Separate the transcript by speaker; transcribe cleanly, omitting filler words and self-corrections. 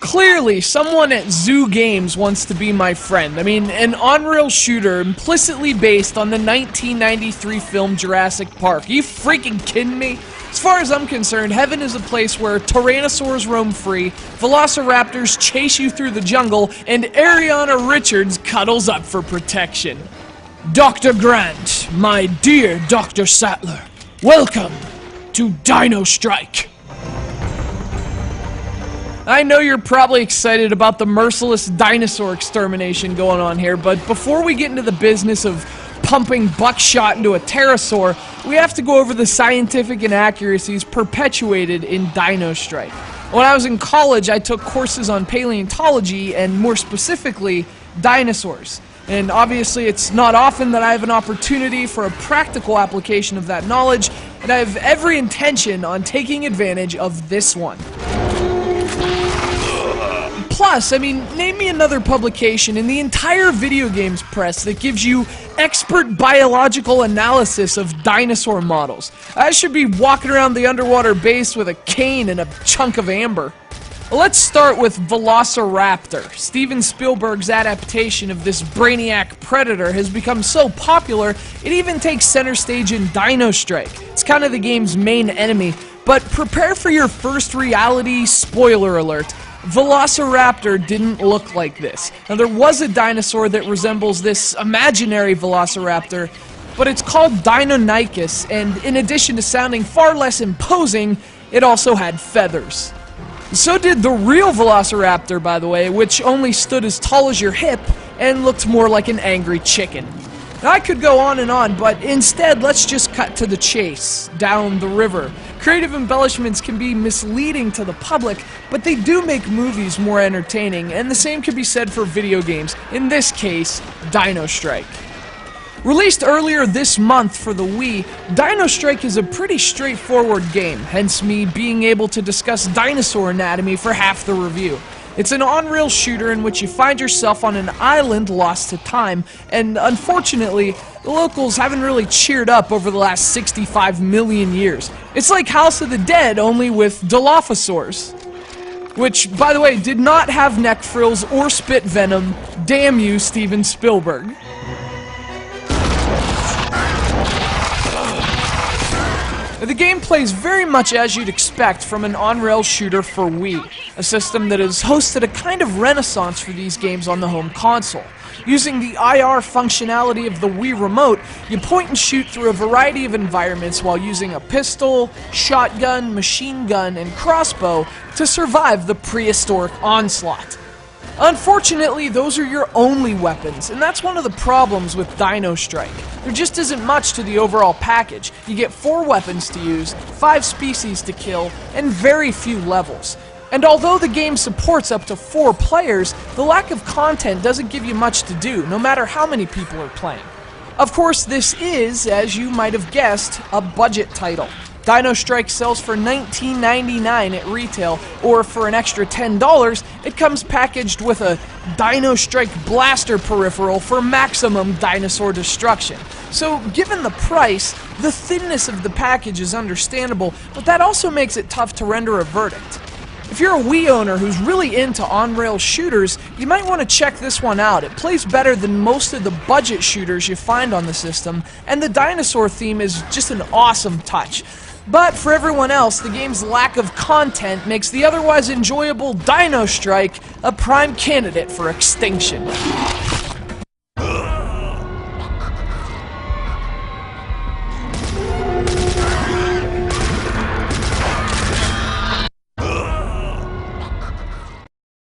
Speaker 1: Clearly, someone at Zoo Games wants to be my friend. I mean, an on-rail shooter implicitly based on the 1993 film Jurassic Park. Are you freaking kidding me? As far as I'm concerned, heaven is a place where tyrannosaurs roam free, velociraptors chase you through the jungle, and Ariana Richards cuddles up for protection. Dr. Grant, my dear Dr. Sattler, welcome to Dino Strike. I know you're probably excited about the merciless dinosaur extermination going on here, but before we get into the business of pumping buckshot into a pterosaur, we have to go over the scientific inaccuracies perpetuated in Dino Strike. When I was in college, I took courses on paleontology and more specifically, dinosaurs. And obviously it's not often that I have an opportunity for a practical application of that knowledge, and I have every intention on taking advantage of this one. Plus, I mean, name me another publication in the entire video games press that gives you expert biological analysis of dinosaur models. I should be walking around the underwater base with a cane and a chunk of amber. Let's start with Velociraptor. Steven Spielberg's adaptation of this brainiac predator has become so popular, it even takes center stage in Dino Strike. It's kind of the game's main enemy, but prepare for your first reality spoiler alert. Velociraptor didn't look like this. Now, there was a dinosaur that resembles this imaginary Velociraptor, but it's called Deinonychus, and in addition to sounding far less imposing, it also had feathers. So did the real Velociraptor, by the way, which only stood as tall as your hip and looked more like an angry chicken. Now, I could go on, but instead, let's just cut to the chase, down the river. Creative embellishments can be misleading to the public, but they do make movies more entertaining, and the same can be said for video games, in this case, Dino Strike. Released earlier this month for the Wii, Dino Strike is a pretty straightforward game, hence me being able to discuss dinosaur anatomy for half the review. It's an on-rail shooter in which you find yourself on an island lost to time, and unfortunately, the locals haven't really cheered up over the last 65 million years. It's like House of the Dead, only with Dilophosaurs. Which, by the way, did not have neck frills or spit venom. Damn you, Steven Spielberg. The game plays very much as you'd expect from an on-rail shooter for Wii, a system that has hosted a kind of renaissance for these games on the home console. Using the IR functionality of the Wii Remote, you point and shoot through a variety of environments while using a pistol, shotgun, machine gun, and crossbow to survive the prehistoric onslaught. Unfortunately, those are your only weapons, and that's one of the problems with Dino Strike. There just isn't much to the overall package. You get 4 weapons to use, 5 species to kill, and very few levels. And although the game supports up to 4 players, the lack of content doesn't give you much to do, no matter how many people are playing. Of course, this is, as you might have guessed, a budget title. Dino Strike sells for $19.99 at retail, or for an extra $10, it comes packaged with a Dino Strike blaster peripheral for maximum dinosaur destruction. So, given the price, the thinness of the package is understandable, but that also makes it tough to render a verdict. If you're a Wii owner who's really into on-rail shooters, you might want to check this one out. It plays better than most of the budget shooters you find on the system, and the dinosaur theme is just an awesome touch. But for everyone else, the game's lack of content makes the otherwise enjoyable Dino Strike a prime candidate for extinction.